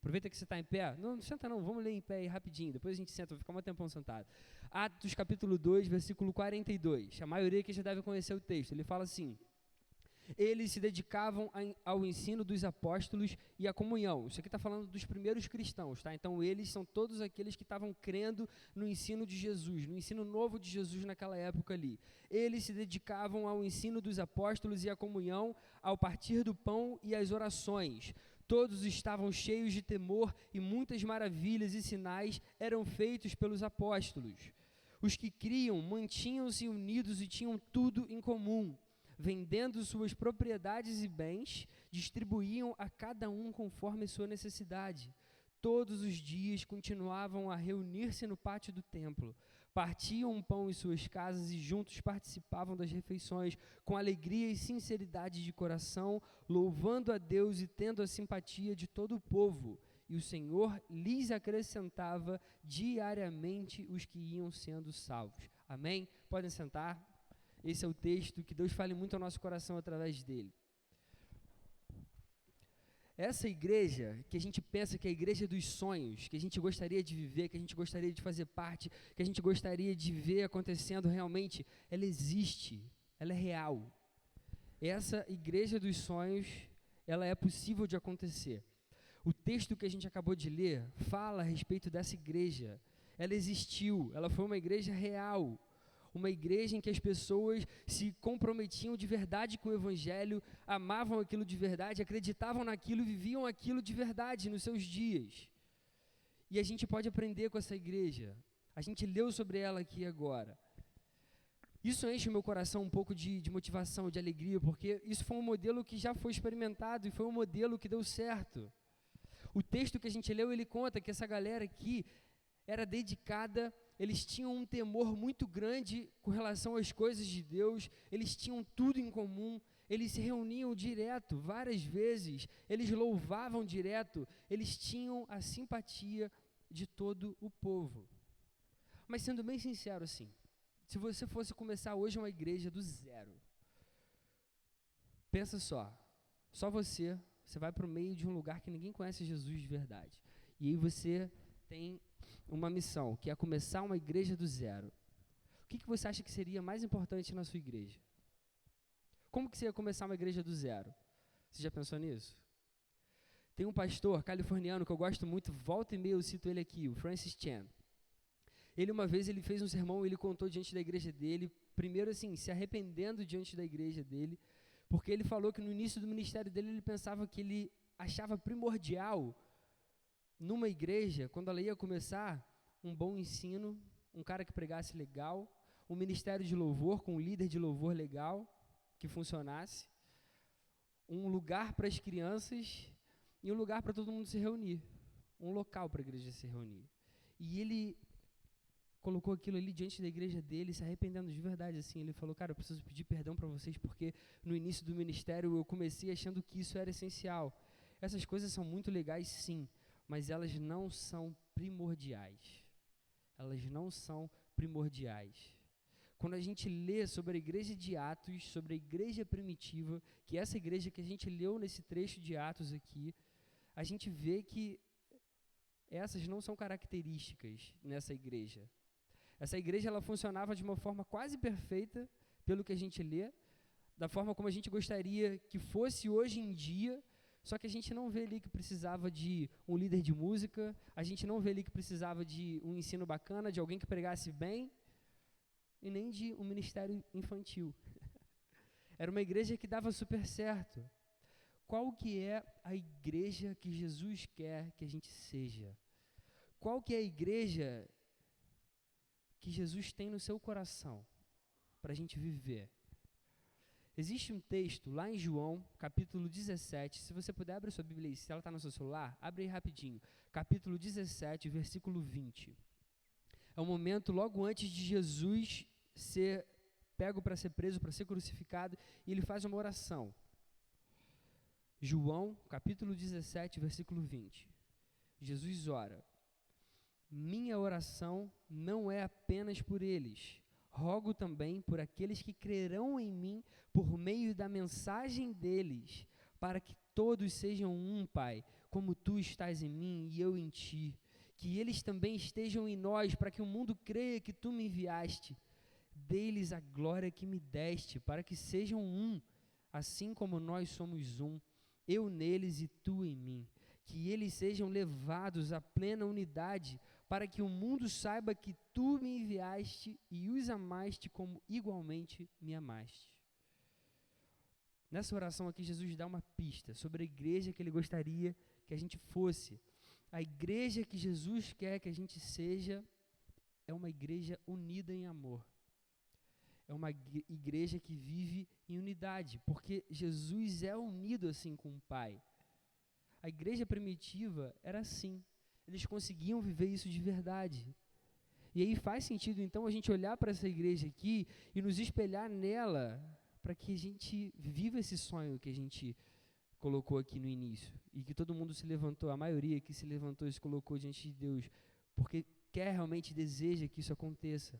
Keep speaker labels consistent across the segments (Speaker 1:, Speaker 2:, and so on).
Speaker 1: Aproveita que você está em pé. Não senta não, vamos ler em pé aí rapidinho. Depois a gente senta, vai ficar um tempão sentado. Atos capítulo 2, versículo 42. A maioria aqui já deve conhecer o texto. Ele fala assim: eles se dedicavam ao ensino dos apóstolos e à comunhão. Isso aqui está falando dos primeiros cristãos, tá? Então eles são todos aqueles que estavam crendo no ensino de Jesus, no ensino novo de Jesus naquela época ali. Eles se dedicavam ao ensino dos apóstolos e à comunhão, ao partir do pão e às orações. Todos estavam cheios de temor e muitas maravilhas e sinais eram feitos pelos apóstolos. Os que criam mantinham-se unidos e tinham tudo em comum. Vendendo suas propriedades e bens, distribuíam a cada um conforme sua necessidade. Todos os dias continuavam a reunir-se no pátio do templo. Partiam o pão em suas casas e juntos participavam das refeições com alegria e sinceridade de coração, louvando a Deus e tendo a simpatia de todo o povo. E o Senhor lhes acrescentava diariamente os que iam sendo salvos. Amém? Podem sentar. Esse é o texto, que Deus fale muito ao nosso coração através dele. Essa igreja, que a gente pensa que é a igreja dos sonhos, que a gente gostaria de viver, que a gente gostaria de fazer parte, que a gente gostaria de ver acontecendo realmente, ela existe, ela é real. Essa igreja dos sonhos, ela é possível de acontecer. O texto que a gente acabou de ler fala a respeito dessa igreja. Ela existiu, ela foi uma igreja real. Uma igreja em que as pessoas se comprometiam de verdade com o evangelho, amavam aquilo de verdade, acreditavam naquilo e viviam aquilo de verdade nos seus dias. E a gente pode aprender com essa igreja. A gente leu sobre ela aqui agora. Isso enche o meu coração um pouco de motivação, de alegria, porque isso foi um modelo que já foi experimentado e foi um modelo que deu certo. O texto que a gente leu, ele conta que essa galera aqui era dedicada, eles tinham um temor muito grande com relação às coisas de Deus, eles tinham tudo em comum, eles se reuniam direto, várias vezes, eles louvavam direto, eles tinham a simpatia de todo o povo. Mas sendo bem sincero assim, se você fosse começar hoje uma igreja do zero, pensa só você vai para o meio de um lugar que ninguém conhece Jesus de verdade, e aí você tem uma missão, que é começar uma igreja do zero. O que você acha que seria mais importante na sua igreja? Como que você ia começar uma igreja do zero? Você já pensou nisso? Tem um pastor californiano que eu gosto muito, volta e meia eu cito ele aqui, o Francis Chan. Ele uma vez ele fez um sermão, ele contou diante da igreja dele, primeiro assim, se arrependendo diante da igreja dele, porque ele falou que no início do ministério dele ele pensava que ele achava primordial numa igreja, quando ela ia começar, um bom ensino, um cara que pregasse legal, um ministério de louvor, com um líder de louvor legal, que funcionasse, um lugar para as crianças e um lugar para todo mundo se reunir, um local para a igreja se reunir. E ele colocou aquilo ali diante da igreja dele, se arrependendo de verdade, assim, ele falou, cara, eu preciso pedir perdão para vocês, porque no início do ministério eu comecei achando que isso era essencial. Essas coisas são muito legais, sim, mas elas não são primordiais. Elas não são primordiais. Quando a gente lê sobre a igreja de Atos, sobre a igreja primitiva, que é essa igreja que a gente leu nesse trecho de Atos aqui, a gente vê que essas não são características nessa igreja. Essa igreja ela funcionava de uma forma quase perfeita, pelo que a gente lê, da forma como a gente gostaria que fosse hoje em dia. Só que a gente não vê ali que precisava de um líder de música, a gente não vê ali que precisava de um ensino bacana, de alguém que pregasse bem, e nem de um ministério infantil. Era uma igreja que dava super certo. Qual que é a igreja que Jesus quer que a gente seja? Qual que é a igreja que Jesus tem no seu coração para a gente viver? Existe um texto lá em João, capítulo 17, se você puder abrir sua Bíblia aí, se ela está no seu celular, abre aí rapidinho, capítulo 17, versículo 20. É um momento logo antes de Jesus ser pego para ser preso, para ser crucificado, e ele faz uma oração. João, capítulo 17, versículo 20. Jesus ora: minha oração não é apenas por eles, rogo também por aqueles que crerão em mim por meio da mensagem deles, para que todos sejam um, Pai, como tu estás em mim e eu em ti, que eles também estejam em nós, para que o mundo creia que tu me enviaste. Dê-lhes a glória que me deste, para que sejam um, assim como nós somos um, eu neles e tu em mim. Que eles sejam levados à plena unidade, para que o mundo saiba que tu me enviaste e os amaste como igualmente me amaste. Nessa oração aqui, Jesus dá uma pista sobre a igreja que ele gostaria que a gente fosse. A igreja que Jesus quer que a gente seja é uma igreja unida em amor. É uma igreja que vive em unidade, porque Jesus é unido assim com o Pai. A igreja primitiva era assim. Eles conseguiam viver isso de verdade. E aí faz sentido, então, a gente olhar para essa igreja aqui e nos espelhar nela, para que a gente viva esse sonho que a gente colocou aqui no início. E que todo mundo se levantou, a maioria que se levantou e se colocou diante de Deus, porque quer realmente, deseja que isso aconteça.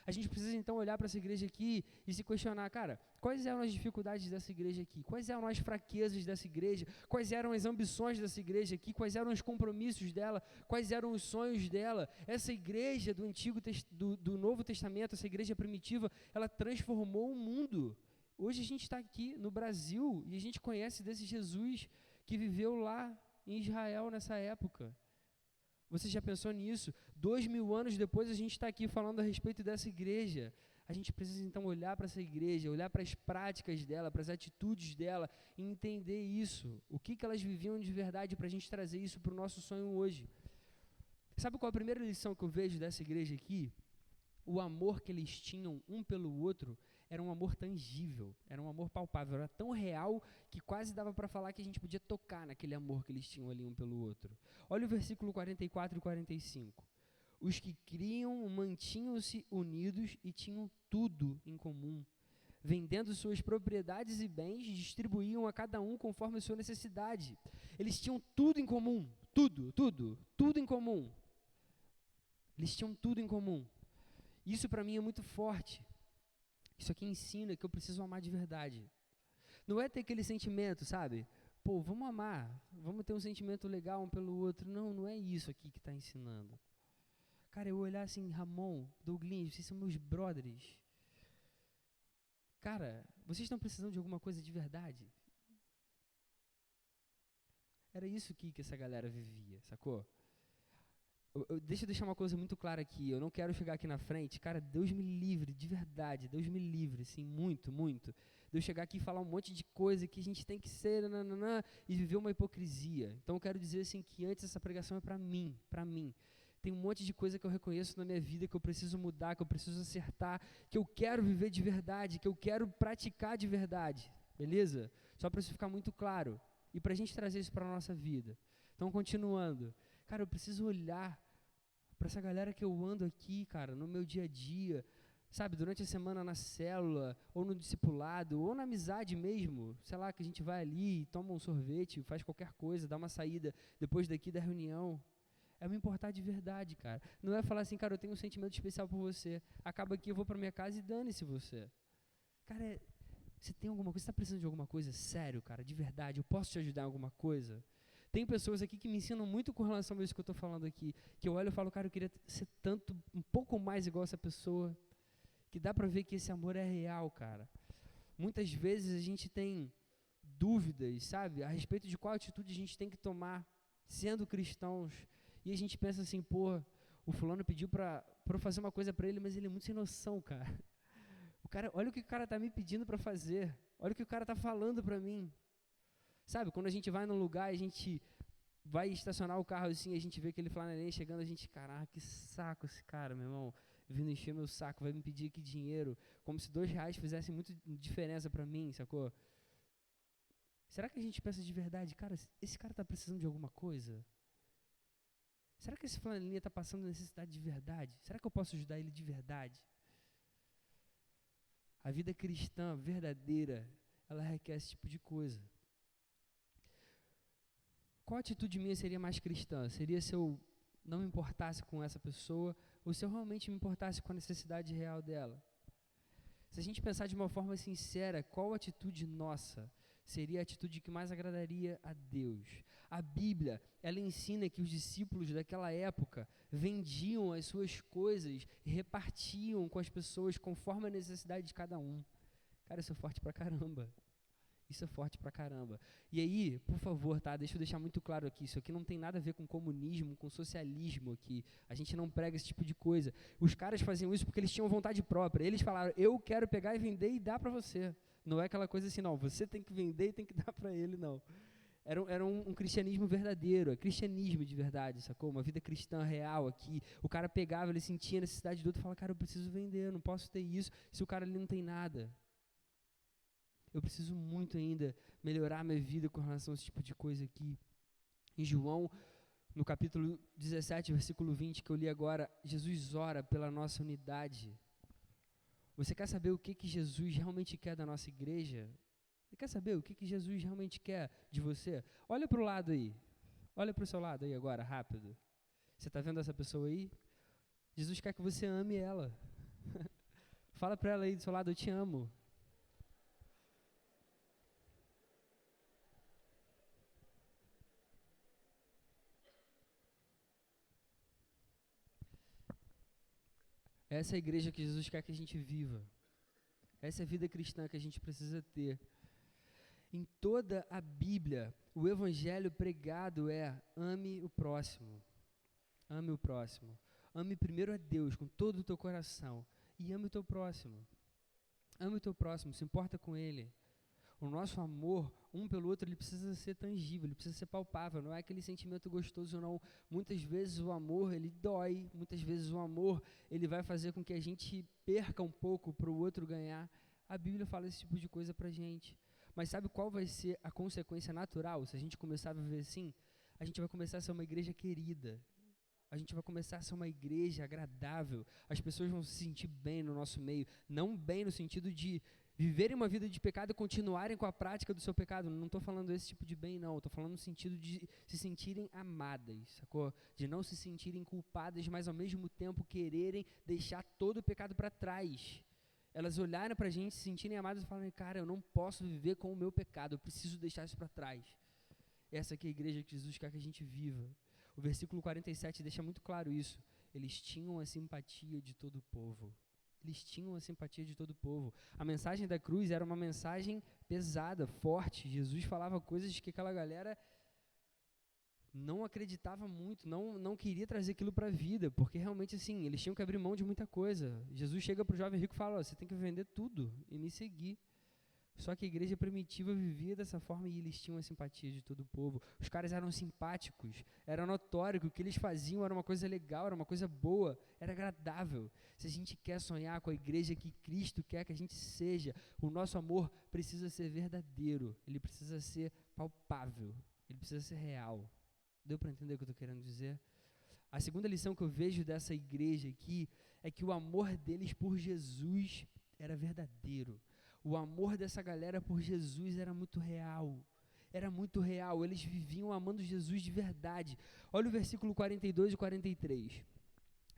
Speaker 1: A gente precisa então olhar para essa igreja aqui e se questionar, cara, quais eram as dificuldades dessa igreja aqui? Quais eram as fraquezas dessa igreja? Quais eram as ambições dessa igreja aqui? Quais eram os compromissos dela? Quais eram os sonhos dela? Essa igreja do Novo Testamento, essa igreja primitiva, ela transformou o mundo. Hoje a gente está aqui no Brasil e a gente conhece desse Jesus que viveu lá em Israel nessa época. Você já pensou nisso? 2000 anos depois a gente está aqui falando a respeito dessa igreja. A gente precisa então olhar para essa igreja, olhar para as práticas dela, para as atitudes dela e entender isso. O que elas viviam de verdade para a gente trazer isso para o nosso sonho hoje. Sabe qual a primeira lição que eu vejo dessa igreja aqui? O amor que eles tinham um pelo outro era um amor tangível, era um amor palpável, era tão real que quase dava para falar que a gente podia tocar naquele amor que eles tinham ali um pelo outro. Olha o versículo 44 e 45. Os que criam mantinham-se unidos e tinham tudo em comum. Vendendo suas propriedades e bens, distribuíam a cada um conforme a sua necessidade. Eles tinham tudo em comum, tudo em comum. Eles tinham tudo em comum. Isso para mim é muito forte. Isso aqui ensina que eu preciso amar de verdade. Não é ter aquele sentimento, sabe? Pô, vamos amar, vamos ter um sentimento legal um pelo outro. Não, não é isso aqui que está ensinando. Cara, eu olhar assim, Ramon, Douglas, vocês são meus brothers. Cara, vocês estão precisando de alguma coisa de verdade? Era isso que essa galera vivia, sacou? Deixa eu deixar uma coisa muito clara aqui, eu não quero chegar aqui na frente, cara, Deus me livre, de verdade, Deus me livre, assim, muito, muito, de eu chegar aqui e falar um monte de coisa que a gente tem que ser, e viver uma hipocrisia. Então eu quero dizer assim, que antes essa pregação é para mim, tem um monte de coisa que eu reconheço na minha vida, que eu preciso mudar, que eu preciso acertar, que eu quero viver de verdade, que eu quero praticar de verdade, beleza? Só para isso ficar muito claro, e para a gente trazer isso para a nossa vida. Então, continuando, cara, eu preciso olhar para essa galera que eu ando aqui, cara, no meu dia a dia, sabe, durante a semana na célula, ou no discipulado, ou na amizade mesmo, sei lá, que a gente vai ali, toma um sorvete, faz qualquer coisa, dá uma saída depois daqui da reunião. É me importar de verdade, cara. Não é falar assim, cara, eu tenho um sentimento especial por você. Acaba aqui, eu vou para minha casa e dane-se você. Cara, você tem alguma coisa, você está precisando de alguma coisa? Sério, cara, de verdade, eu posso te ajudar em alguma coisa? Tem pessoas aqui que me ensinam muito com relação a isso que eu estou falando aqui, que eu olho e falo, cara, eu queria ser um pouco mais igual essa pessoa, que dá para ver que esse amor é real, cara. Muitas vezes a gente tem dúvidas, sabe, a respeito de qual atitude a gente tem que tomar, sendo cristãos, e a gente pensa assim, pô, o fulano pediu para eu fazer uma coisa para ele, mas ele é muito sem noção, cara. Olha o que o cara está me pedindo para fazer, olha o que o cara está falando para mim. Sabe, quando a gente vai num lugar e a gente vai estacionar o carro assim, a gente vê aquele flanelinha chegando, a gente, caraca, que saco esse cara, meu irmão, vindo encher meu saco, vai me pedir aqui dinheiro, como se R$2 fizesse muita diferença para mim, sacou? Será que a gente pensa de verdade, cara, esse cara está precisando de alguma coisa? Será que esse flanelinha está passando necessidade de verdade? Será que eu posso ajudar ele de verdade? A vida cristã verdadeira, ela requer esse tipo de coisa. Qual atitude minha seria mais cristã? Seria se eu não me importasse com essa pessoa ou se eu realmente me importasse com a necessidade real dela? Se a gente pensar de uma forma sincera, qual atitude nossa seria a atitude que mais agradaria a Deus. A Bíblia, ela ensina que os discípulos daquela época vendiam as suas coisas e repartiam com as pessoas conforme a necessidade de cada um. Cara, isso é forte pra caramba. Isso é forte pra caramba. E aí, por favor, tá? Deixa eu deixar muito claro aqui. Isso aqui não tem nada a ver com comunismo, com socialismo aqui. A gente não prega esse tipo de coisa. Os caras faziam isso porque eles tinham vontade própria. Eles falaram, eu quero pegar e vender e dar pra você. Não é aquela coisa assim, não. Você tem que vender e tem que dar pra ele, não. Era um cristianismo verdadeiro, é cristianismo de verdade, sacou? Uma vida cristã real aqui. O cara pegava, ele sentia a necessidade do outro e falava, cara, eu preciso vender, eu não posso ter isso se o cara ali não tem nada. Eu preciso muito ainda melhorar minha vida com relação a esse tipo de coisa aqui. Em João, no capítulo 17, versículo 20, que eu li agora, Jesus ora pela nossa unidade. Você quer saber o que Jesus realmente quer da nossa igreja? Você quer saber o que Jesus realmente quer de você? Olha para o lado aí. Olha para o seu lado aí agora, rápido. Você está vendo essa pessoa aí? Jesus quer que você ame ela. Fala para ela aí do seu lado, eu te amo. Essa é a igreja que Jesus quer que a gente viva. Essa é a vida cristã que a gente precisa ter. Em toda a Bíblia, o evangelho pregado é ame o próximo. Ame o próximo. Ame primeiro a Deus com todo o teu coração e ame o teu próximo. Ame o teu próximo, se importa com ele. O nosso amor um pelo outro, ele precisa ser tangível, ele precisa ser palpável, não é aquele sentimento gostoso não. Muitas vezes o amor, ele dói, muitas vezes o amor, ele vai fazer com que a gente perca um pouco para o outro ganhar. A Bíblia fala esse tipo de coisa pra gente. Mas sabe qual vai ser a consequência natural? Se a gente começar a viver assim, a gente vai começar a ser uma igreja querida. A gente vai começar a ser uma igreja agradável. As pessoas vão se sentir bem no nosso meio. Não bem no sentido de viverem uma vida de pecado e continuarem com a prática do seu pecado. Não estou falando esse tipo de bem, não. Estou falando no sentido de se sentirem amadas, sacou? De não se sentirem culpadas, mas ao mesmo tempo quererem deixar todo o pecado para trás. Elas olharem para a gente, se sentirem amadas e falarem, cara, eu não posso viver com o meu pecado, eu preciso deixar isso para trás. Essa aqui é a igreja que Jesus quer que a gente viva. O versículo 47 deixa muito claro isso. Eles tinham a simpatia de todo o povo. Eles tinham a simpatia de todo o povo. A mensagem da cruz era uma mensagem pesada, forte. Jesus falava coisas que aquela galera não acreditava muito, não queria trazer aquilo para a vida, porque realmente assim, eles tinham que abrir mão de muita coisa. Jesus chega para o jovem rico e fala, você tem que vender tudo e me seguir. Só que a igreja primitiva vivia dessa forma e eles tinham a simpatia de todo o povo. Os caras eram simpáticos, era notório que o que eles faziam era uma coisa legal, era uma coisa boa, era agradável. Se a gente quer sonhar com a igreja que Cristo quer que a gente seja, o nosso amor precisa ser verdadeiro, ele precisa ser palpável, ele precisa ser real. Deu para entender o que eu estou querendo dizer? A segunda lição que eu vejo dessa igreja aqui é que o amor deles por Jesus era verdadeiro. O amor dessa galera por Jesus era muito real. Era muito real. Eles viviam amando Jesus de verdade. Olha o versículo 42 e 43.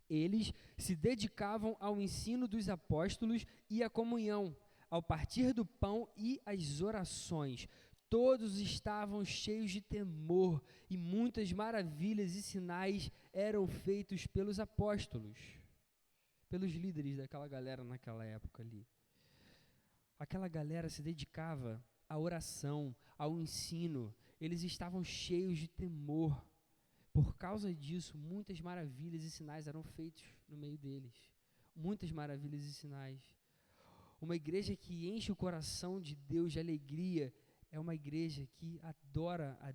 Speaker 1: Eles se dedicavam ao ensino dos apóstolos e à comunhão, ao partir do pão e às orações. Todos estavam cheios de temor e muitas maravilhas e sinais eram feitos pelos apóstolos, pelos líderes daquela galera naquela época ali. Aquela galera se dedicava à oração, ao ensino, eles estavam cheios de temor. Por causa disso, muitas maravilhas e sinais eram feitos no meio deles. Muitas maravilhas e sinais. Uma igreja que enche o coração de Deus de alegria é uma igreja que adora a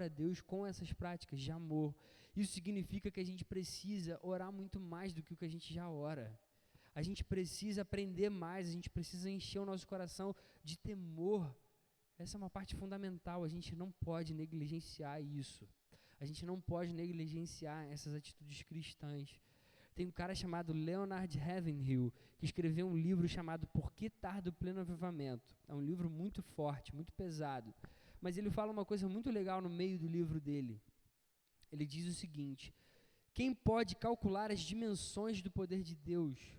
Speaker 1: Deus com essas práticas de amor. Isso significa que a gente precisa orar muito mais do que o que a gente já ora. A gente precisa aprender mais, a gente precisa encher o nosso coração de temor. Essa é uma parte fundamental, a gente não pode negligenciar isso. A gente não pode negligenciar essas atitudes cristãs. Tem um cara chamado Leonard Ravenhill, que escreveu um livro chamado Por que Tarda o Pleno Avivamento? É um livro muito forte, muito pesado. Mas ele fala uma coisa muito legal no meio do livro dele. Ele diz o seguinte: quem pode calcular as dimensões do poder de Deus?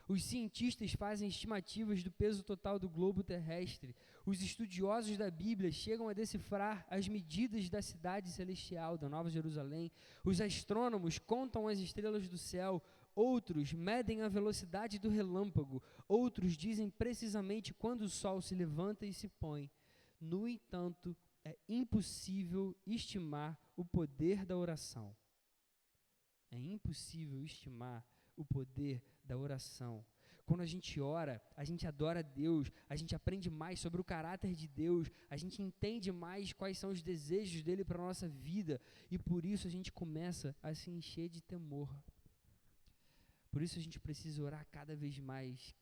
Speaker 1: Os cientistas fazem estimativas do peso total do globo terrestre. Os estudiosos da Bíblia chegam a decifrar as medidas da cidade celestial, da Nova Jerusalém. Os astrônomos contam as estrelas do céu. Outros medem a velocidade do relâmpago. Outros dizem precisamente quando o sol se levanta e se põe. No entanto, é impossível estimar o poder da oração. É impossível estimar o poder da oração. Quando a gente ora, a gente adora a Deus, a gente aprende mais sobre o caráter de Deus, a gente entende mais quais são os desejos dele para a nossa vida, e por isso a gente começa a se encher de temor. Por isso a gente precisa orar cada vez mais,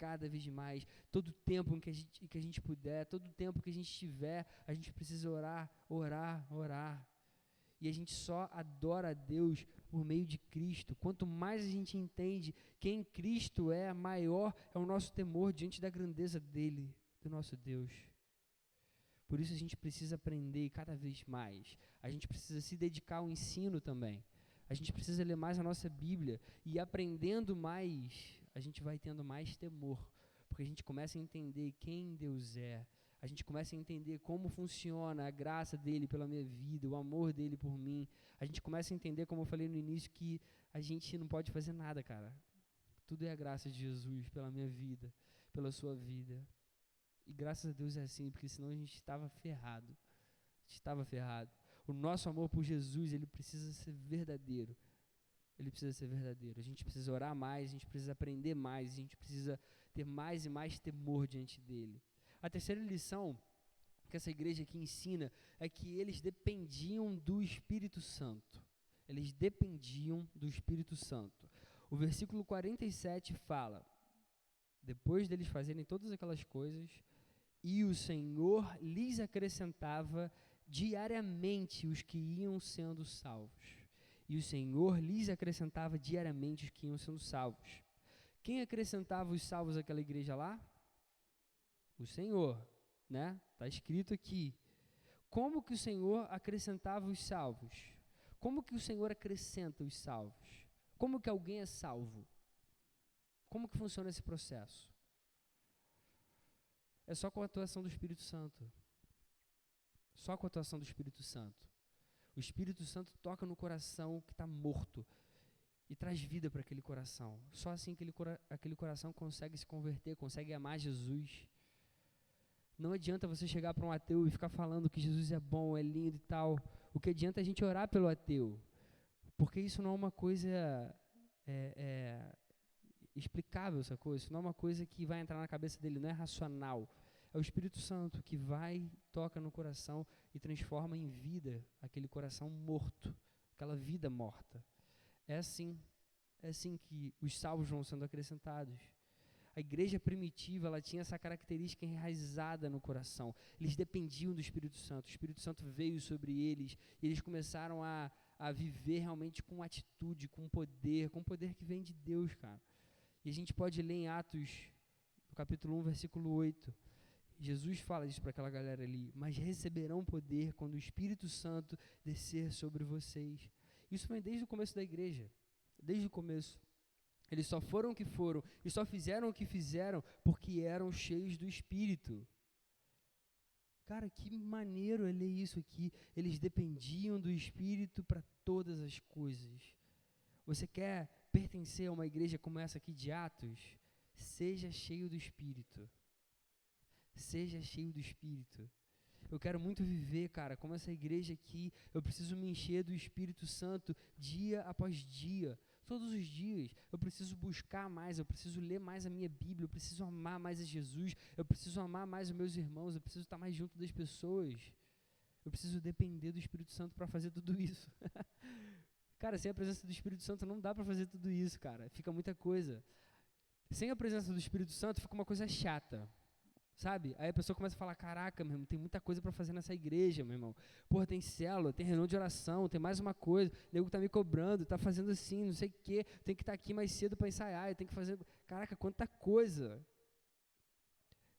Speaker 1: todo tempo que a gente puder, todo tempo que a gente tiver, a gente precisa orar. E a gente só adora a Deus por meio de Cristo. Quanto mais a gente entende quem Cristo é, maior é o nosso temor diante da grandeza dele, do nosso Deus. Por isso a gente precisa aprender cada vez mais. A gente precisa se dedicar ao ensino também. A gente precisa ler mais a nossa Bíblia. E aprendendo mais, a gente vai tendo mais temor. Porque a gente começa a entender quem Deus é. A gente começa a entender como funciona a graça dele pela minha vida, o amor dele por mim. A gente começa a entender, como eu falei no início, que a gente não pode fazer nada, cara. Tudo é a graça de Jesus pela minha vida, pela sua vida. E graças a Deus é assim, porque senão a gente estava ferrado. O nosso amor por Jesus, ele precisa ser verdadeiro. A gente precisa orar mais, a gente precisa aprender mais, a gente precisa ter mais e mais temor diante dele. A terceira lição que essa igreja aqui ensina é que eles dependiam do Espírito Santo. O versículo 47 fala, depois deles fazerem todas aquelas coisas, e o Senhor lhes acrescentava diariamente os que iam sendo salvos. Quem acrescentava os salvos àquela igreja lá? O Senhor, né? Está escrito aqui. Como que o Senhor acrescentava os salvos? Como que o Senhor acrescenta os salvos? Como que alguém é salvo? Como que funciona esse processo? É só com a atuação do Espírito Santo. O Espírito Santo toca no coração que está morto e traz vida para aquele coração. Só assim que aquele coração consegue se converter, consegue amar Jesus. Não adianta você chegar para um ateu e ficar falando que Jesus é bom, é lindo e tal. O que adianta é a gente orar pelo ateu. Porque isso não é uma coisa explicável, essa coisa. Isso não é uma coisa que vai entrar na cabeça dele, não é racional. É o Espírito Santo que vai, toca no coração e transforma em vida aquele coração morto, aquela vida morta. É assim que os salvos vão sendo acrescentados. A igreja primitiva, ela tinha essa característica enraizada no coração. Eles dependiam do Espírito Santo. O Espírito Santo veio sobre eles e eles começaram a viver realmente com atitude, com poder que vem de Deus, cara. E a gente pode ler em Atos, no capítulo 1, versículo 8. Jesus fala isso para aquela galera ali. Mas receberão poder quando o Espírito Santo descer sobre vocês. Isso vem desde o começo da igreja. Desde o começo. Eles só foram o que foram e só fizeram o que fizeram porque eram cheios do Espírito. Cara, que maneiro é ler isso aqui. Eles dependiam do Espírito para todas as coisas. Você quer pertencer a uma igreja como essa aqui de Atos? Seja cheio do Espírito. Eu quero muito viver, cara, como essa igreja aqui. Eu preciso me encher do Espírito Santo dia após dia. Todos os dias, eu preciso buscar mais, eu preciso ler mais a minha Bíblia, eu preciso amar mais a Jesus, eu preciso amar mais os meus irmãos, eu preciso estar mais junto das pessoas. Eu preciso depender do Espírito Santo para fazer tudo isso. Cara, sem a presença do Espírito Santo não dá para fazer tudo isso, cara. Fica muita coisa. Sem a presença do Espírito Santo fica uma coisa chata. Sabe? Aí a pessoa começa a falar, caraca, meu irmão, tem muita coisa para fazer nessa igreja, meu irmão. Porra, tem célula, tem reunião de oração, tem mais uma coisa, o nego tá me cobrando, tá fazendo assim, não sei o quê, tem que estar aqui mais cedo para ensaiar, tem que fazer, caraca, quanta coisa.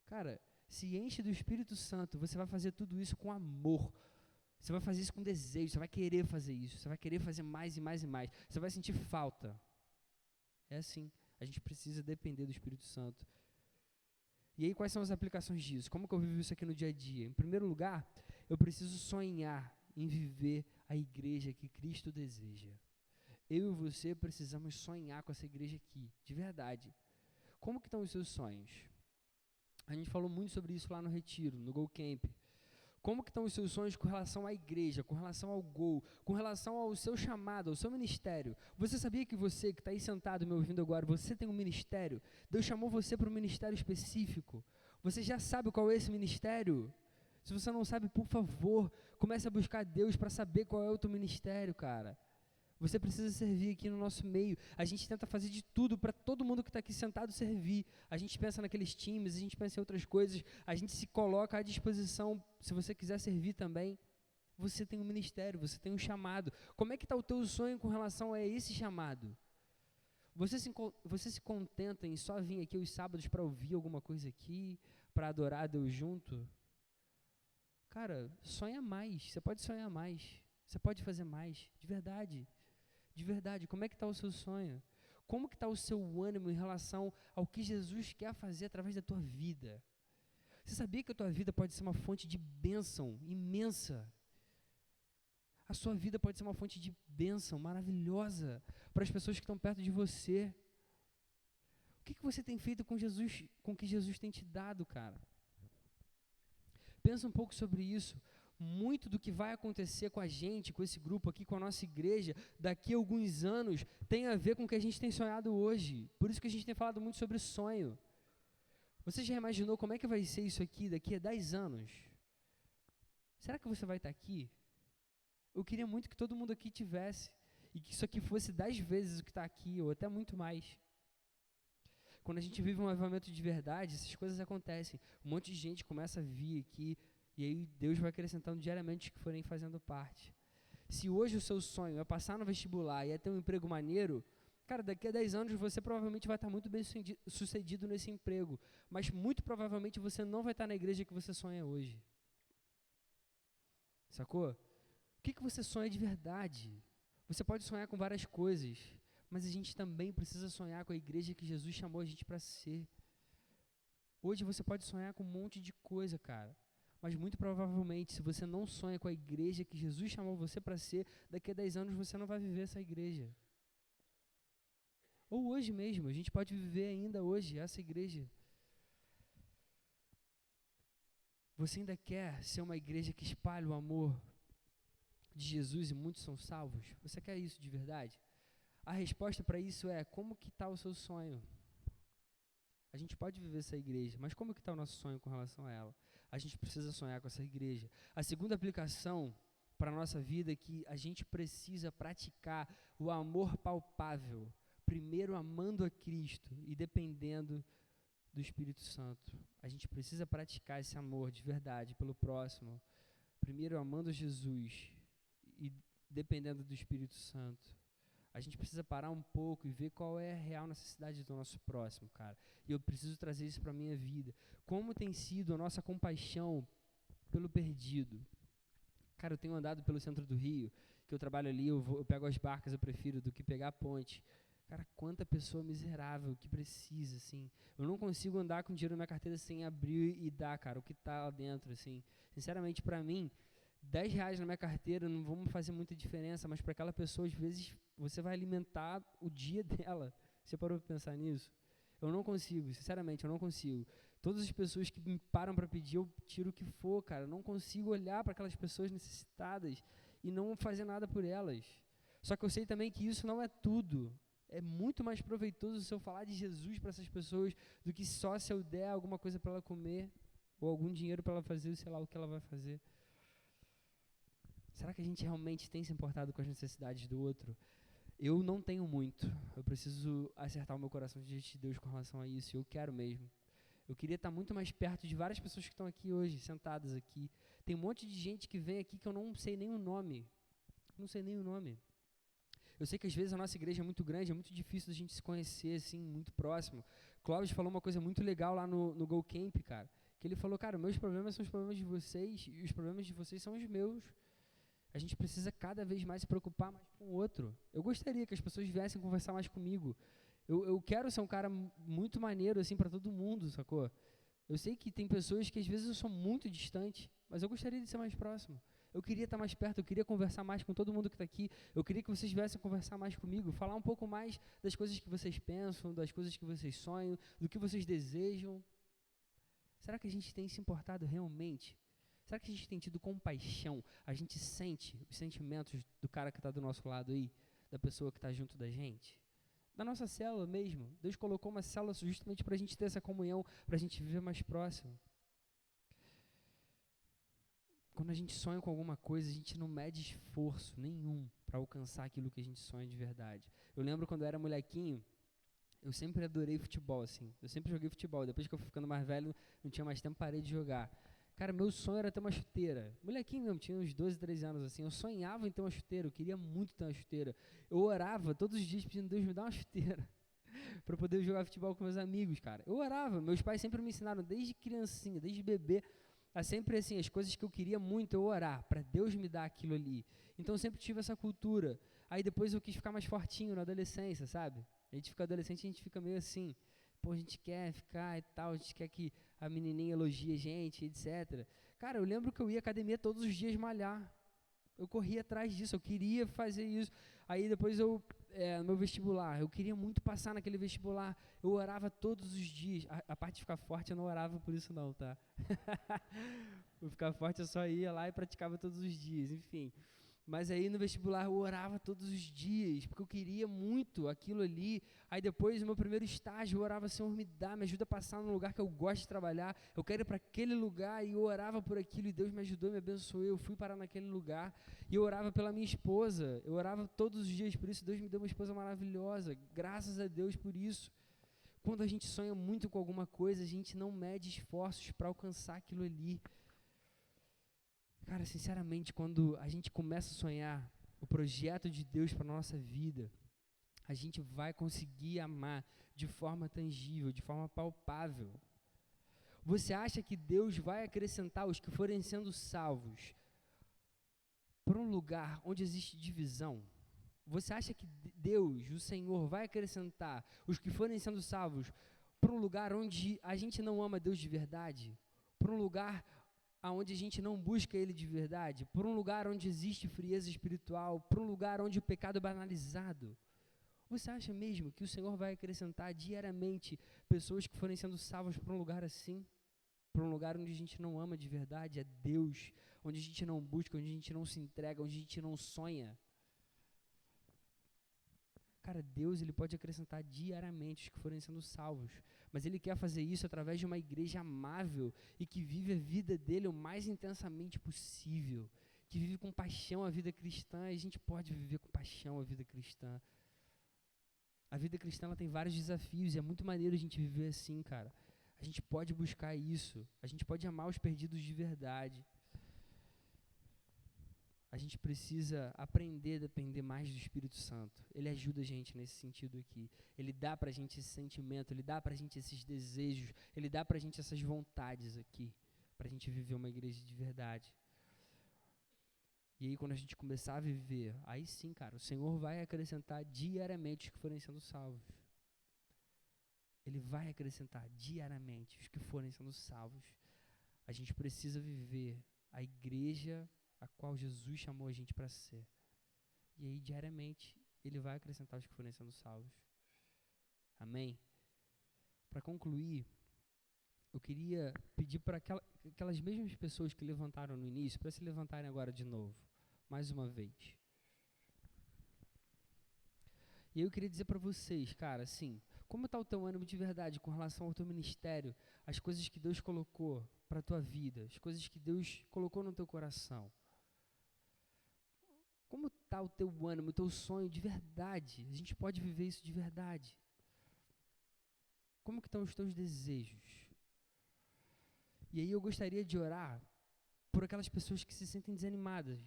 Speaker 1: Cara, se enche do Espírito Santo, você vai fazer tudo isso com amor. Você vai fazer isso com desejo, você vai querer fazer isso, você vai querer fazer mais e mais e mais. Você vai sentir falta. É assim. A gente precisa depender do Espírito Santo. E aí, quais são as aplicações disso? Como que eu vivo isso aqui no dia a dia? Em primeiro lugar, eu preciso sonhar em viver a igreja que Cristo deseja. Eu e você precisamos sonhar com essa igreja aqui, de verdade. Como que estão os seus sonhos? A gente falou muito sobre isso lá no Retiro, no Go Camp. Como que estão os seus sonhos com relação à igreja, com relação ao Gol, com relação ao seu chamado, ao seu ministério? Você sabia que você que está aí sentado me ouvindo agora, você tem um ministério? Deus chamou você para um ministério específico. Você já sabe qual é esse ministério? Se você não sabe, por favor, comece a buscar Deus para saber qual é o teu ministério, cara. Você precisa servir aqui no nosso meio. A gente tenta fazer de tudo para todo mundo que está aqui sentado servir. A gente pensa naqueles times, a gente pensa em outras coisas, a gente se coloca à disposição, se você quiser servir também. Você tem um ministério, você tem um chamado. Como é que está o teu sonho com relação a esse chamado? Você se contenta em só vir aqui os sábados para ouvir alguma coisa aqui, para adorar a Deus junto? Cara, sonha mais, você pode sonhar mais, você pode fazer mais, de verdade. De verdade, como é que está o seu sonho? Como que está o seu ânimo em relação ao que Jesus quer fazer através da tua vida? Você sabia que a tua vida pode ser uma fonte de bênção imensa? A sua vida pode ser uma fonte de bênção maravilhosa para as pessoas que estão perto de você. O que você tem feito com Jesus, com o que Jesus tem te dado, cara? Pensa um pouco sobre isso. Muito do que vai acontecer com a gente, com esse grupo aqui, com a nossa igreja, daqui a alguns anos, tem a ver com o que a gente tem sonhado hoje. Por isso que a gente tem falado muito sobre sonho. Você já imaginou como é que vai ser isso aqui daqui a 10 anos? Será que você vai estar aqui? Eu queria muito que todo mundo aqui tivesse, e que isso aqui fosse 10 vezes o que está aqui, ou até muito mais. Quando a gente vive um avivamento de verdade, essas coisas acontecem. Um monte de gente começa a vir aqui, e aí Deus vai acrescentando diariamente os que forem fazendo parte. Se hoje o seu sonho é passar no vestibular e é ter um emprego maneiro, cara, daqui a 10 anos você provavelmente vai estar muito bem sucedido nesse emprego, mas muito provavelmente você não vai estar na igreja que você sonha hoje. Sacou? O que você sonha de verdade? Você pode sonhar com várias coisas, mas a gente também precisa sonhar com a igreja que Jesus chamou a gente para ser. Hoje você pode sonhar com um monte de coisa, cara. Mas muito provavelmente, se você não sonha com a igreja que Jesus chamou você para ser, daqui a 10 anos você não vai viver essa igreja. Ou hoje mesmo, a gente pode viver ainda hoje essa igreja. Você ainda quer ser uma igreja que espalha o amor de Jesus e muitos são salvos? Você quer isso de verdade? A resposta para isso é, como que está o seu sonho? A gente pode viver essa igreja, mas como que está o nosso sonho com relação a ela? A gente precisa sonhar com essa igreja. A segunda aplicação para a nossa vida é que a gente precisa praticar o amor palpável, primeiro amando a Cristo e dependendo do Espírito Santo. A gente precisa praticar esse amor de verdade pelo próximo, primeiro amando Jesus e dependendo do Espírito Santo. A gente precisa parar um pouco e ver qual é a real necessidade do nosso próximo, cara. E eu preciso trazer isso para a minha vida. Como tem sido a nossa compaixão pelo perdido? Cara, eu tenho andado pelo centro do Rio, que eu trabalho ali, eu pego as barcas, eu prefiro, do que pegar a ponte. Cara, quanta pessoa miserável que precisa, assim. Eu não consigo andar com dinheiro na minha carteira sem abrir e dar, cara, o que tá lá dentro, assim. Sinceramente, para mim, R$10 na minha carteira não vão fazer muita diferença, mas para aquela pessoa, às vezes, você vai alimentar o dia dela. Você parou para pensar nisso? Eu não consigo, sinceramente, eu não consigo. Todas as pessoas que me param para pedir, eu tiro o que for, cara. Eu não consigo olhar para aquelas pessoas necessitadas e não fazer nada por elas. Só que eu sei também que isso não é tudo. É muito mais proveitoso se eu falar de Jesus para essas pessoas do que só se eu der alguma coisa para ela comer ou algum dinheiro para ela fazer, sei lá o que ela vai fazer. Será que a gente realmente tem se importado com as necessidades do outro? Eu não tenho muito. Eu preciso acertar o meu coração diante de Deus com relação a isso. Eu quero mesmo. Eu queria estar muito mais perto de várias pessoas que estão aqui hoje, sentadas aqui. Tem um monte de gente que vem aqui que eu não sei nem o nome. Não sei nem o nome. Eu sei que às vezes a nossa igreja é muito grande, é muito difícil da gente se conhecer, assim, muito próximo. Clóvis falou uma coisa muito legal lá no Go Camp, cara. Que ele falou, cara, meus problemas são os problemas de vocês e os problemas de vocês são os meus. A gente precisa cada vez mais se preocupar mais com o outro. Eu gostaria que as pessoas viessem conversar mais comigo. Eu quero ser um cara muito maneiro, assim, para todo mundo, sacou? Eu sei que tem pessoas que às vezes eu sou muito distante, mas eu gostaria de ser mais próximo. Eu queria estar mais perto, eu queria conversar mais com todo mundo que está aqui. Eu queria que vocês viessem conversar mais comigo, falar um pouco mais das coisas que vocês pensam, das coisas que vocês sonham, do que vocês desejam. Será que a gente tem se importado realmente? Será que a gente tem tido compaixão? A gente sente os sentimentos do cara que está do nosso lado aí, da pessoa que está junto da gente? Da nossa célula mesmo. Deus colocou uma célula justamente para a gente ter essa comunhão, para a gente viver mais próximo. Quando a gente sonha com alguma coisa, a gente não mede esforço nenhum para alcançar aquilo que a gente sonha de verdade. Eu lembro quando eu era molequinho, eu sempre adorei futebol, assim. Eu sempre joguei futebol. Depois que eu fui ficando mais velho, não tinha mais tempo, parei de jogar. Cara, meu sonho era ter uma chuteira. Molequinho mesmo, tinha uns 12, 13 anos, assim. Eu sonhava em ter uma chuteira, eu queria muito ter uma chuteira. Eu orava todos os dias pedindo, Deus, me dá uma chuteira para poder jogar futebol com meus amigos, cara. Eu orava. Meus pais sempre me ensinaram, desde criancinha, desde bebê, a sempre assim, as coisas que eu queria muito, eu orar, para Deus me dar aquilo ali. Então eu sempre tive essa cultura. Aí depois eu quis ficar mais fortinho na adolescência, sabe? A gente fica adolescente, a gente fica meio assim, pô, a gente quer ficar e tal, a gente quer que a menininha elogie a gente, etc. Cara, eu lembro que eu ia à academia todos os dias malhar. Eu corria atrás disso, eu queria fazer isso. Aí depois no meu vestibular, eu queria muito passar naquele vestibular. Eu orava todos os dias. A parte de ficar forte eu não orava por isso não, tá? O ficar forte eu só ia lá e praticava todos os dias, enfim. Mas aí no vestibular eu orava todos os dias, porque eu queria muito aquilo ali. Aí depois, no meu primeiro estágio, eu orava, Senhor, me ajuda a passar num lugar que eu gosto de trabalhar. Eu quero ir para aquele lugar, e eu orava por aquilo, e Deus me ajudou, me abençoou. Eu fui parar naquele lugar, e eu orava pela minha esposa. Eu orava todos os dias por isso. Deus me deu uma esposa maravilhosa, graças a Deus por isso. Quando a gente sonha muito com alguma coisa, a gente não mede esforços para alcançar aquilo ali. Cara, sinceramente, quando a gente começa a sonhar o projeto de Deus para a nossa vida, a gente vai conseguir amar de forma tangível, de forma palpável. Você acha que Deus vai acrescentar os que forem sendo salvos para um lugar onde existe divisão? Você acha que Deus, o Senhor, vai acrescentar os que forem sendo salvos para um lugar onde a gente não ama Deus de verdade? Para um lugar onde a gente não busca Ele de verdade? Por um lugar onde existe frieza espiritual? Por um lugar onde o pecado é banalizado? Você acha mesmo que o Senhor vai acrescentar diariamente pessoas que forem sendo salvas para um lugar assim? Para um lugar onde a gente não ama de verdade a Deus, onde a gente não busca, onde a gente não se entrega, onde a gente não sonha? Cara, Deus, Ele pode acrescentar diariamente os que forem sendo salvos, mas Ele quer fazer isso através de uma igreja amável e que vive a vida dEle o mais intensamente possível, que vive com paixão a vida cristã, e a gente pode viver com paixão a vida cristã. A vida cristã, ela tem vários desafios, e é muito maneiro a gente viver assim, cara. A gente pode buscar isso, a gente pode amar os perdidos de verdade. A gente precisa aprender a depender mais do Espírito Santo. Ele ajuda a gente nesse sentido aqui. Ele dá pra gente esse sentimento, ele dá pra gente esses desejos, ele dá pra gente essas vontades aqui, pra gente viver uma igreja de verdade. E aí, quando a gente começar a viver, aí sim, cara, o Senhor vai acrescentar diariamente os que forem sendo salvos. Ele vai acrescentar diariamente os que forem sendo salvos. A gente precisa viver a igreja a qual Jesus chamou a gente para ser. E aí, diariamente, Ele vai acrescentar os que forem sendo salvos. Amém? Para concluir, eu queria pedir para aquelas mesmas pessoas que levantaram no início, para se levantarem agora de novo, mais uma vez. E eu queria dizer para vocês, cara, assim, como está o teu ânimo de verdade com relação ao teu ministério, as coisas que Deus colocou para a tua vida, as coisas que Deus colocou no teu coração? Como está o teu ânimo, o teu sonho de verdade? A gente pode viver isso de verdade. Como que estão os teus desejos? E aí eu gostaria de orar por aquelas pessoas que se sentem desanimadas.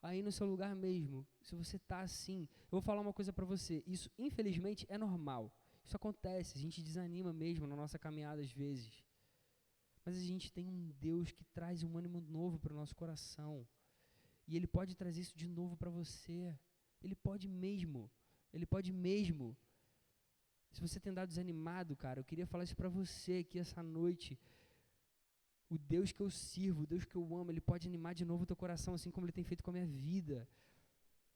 Speaker 1: Aí no seu lugar mesmo, se você está assim, eu vou falar uma coisa para você, isso infelizmente é normal. Isso acontece, a gente desanima mesmo na nossa caminhada às vezes. Mas a gente tem um Deus que traz um ânimo novo para o nosso coração. E Ele pode trazer isso de novo para você. Ele pode mesmo. Ele pode mesmo. Se você tem andado desanimado, cara, eu queria falar isso para você aqui essa noite. O Deus que eu sirvo, o Deus que eu amo, Ele pode animar de novo o teu coração, assim como Ele tem feito com a minha vida.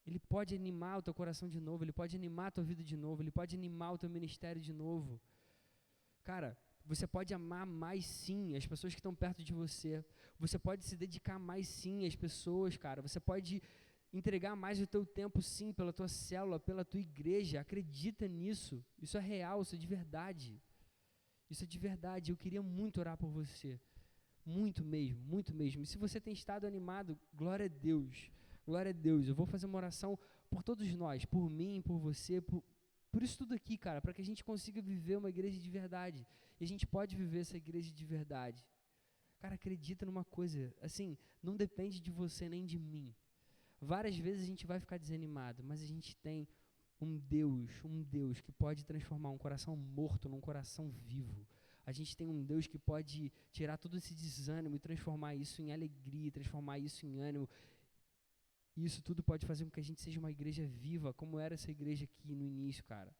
Speaker 1: Ele pode animar o teu coração de novo, Ele pode animar a tua vida de novo, Ele pode animar o teu ministério de novo. Cara, você pode amar mais sim as pessoas que estão perto de você. Você pode se dedicar mais sim às pessoas, cara. Você pode entregar mais o teu tempo sim pela tua célula, pela tua igreja. Acredita nisso. Isso é real, isso é de verdade. Isso é de verdade. Eu queria muito orar por você. Muito mesmo, muito mesmo. E se você tem estado animado, glória a Deus. Glória a Deus. Eu vou fazer uma oração por todos nós, por mim, por você, por isso tudo aqui, cara, para que a gente consiga viver uma igreja de verdade. E a gente pode viver essa igreja de verdade. Cara, acredita numa coisa, assim, não depende de você nem de mim. Várias vezes a gente vai ficar desanimado, mas a gente tem um Deus que pode transformar um coração morto num coração vivo. A gente tem um Deus que pode tirar todo esse desânimo e transformar isso em alegria, transformar isso em ânimo. E isso tudo pode fazer com que a gente seja uma igreja viva, como era essa igreja aqui no início, cara.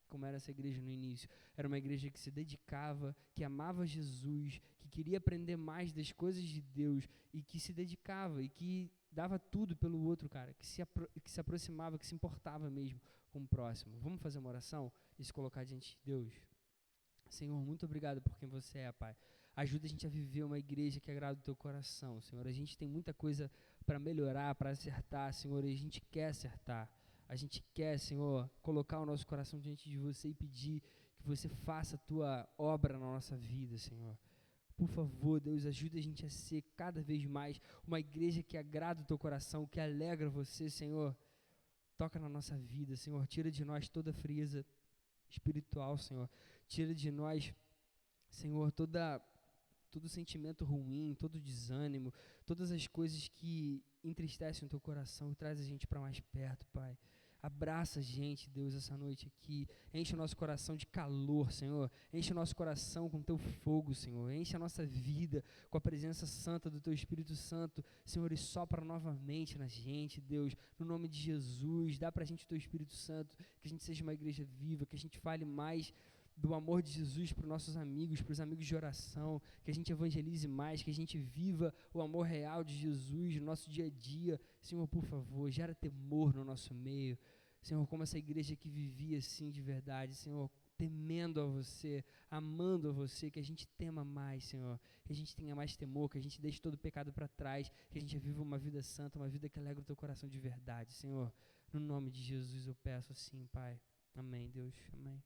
Speaker 1: Como era essa igreja no início. Era uma igreja que se dedicava, que amava Jesus, que queria aprender mais das coisas de Deus e que se dedicava e que dava tudo pelo outro, cara, que se aproximava, que se importava mesmo com o próximo. Vamos fazer uma oração e se colocar diante de Deus? Senhor, muito obrigado por quem você é, Pai. Ajuda a gente a viver uma igreja que agrada o teu coração, Senhor. A gente tem muita coisa para melhorar, para acertar, Senhor, e a gente quer acertar. A gente quer, Senhor, colocar o nosso coração diante de você e pedir que você faça a tua obra na nossa vida, Senhor. Por favor, Deus, ajuda a gente a ser cada vez mais uma igreja que agrada o teu coração, que alegra você, Senhor. Toca na nossa vida, Senhor. Tira de nós toda a frieza espiritual, Senhor. Tira de nós, Senhor, todo sentimento ruim, todo desânimo, todas as coisas que entristecem o teu coração e traz a gente para mais perto, Pai. Abraça a gente, Deus, essa noite aqui. Enche o nosso coração de calor, Senhor. Enche o nosso coração com teu fogo, Senhor. Enche a nossa vida com a presença santa do teu Espírito Santo, Senhor, e sopra novamente na gente, Deus. No nome de Jesus, dá pra gente o teu Espírito Santo, que a gente seja uma igreja viva, que a gente fale mais do amor de Jesus para os nossos amigos, para os amigos de oração, que a gente evangelize mais, que a gente viva o amor real de Jesus no nosso dia a dia. Senhor, por favor, gera temor no nosso meio. Senhor, como essa igreja que vivia assim de verdade, Senhor, temendo a você, amando a você, que a gente tema mais, Senhor, que a gente tenha mais temor, que a gente deixe todo o pecado para trás, que a gente viva uma vida santa, uma vida que alegra o teu coração de verdade, Senhor. No nome de Jesus eu peço assim, Pai. Amém, Deus. Amém.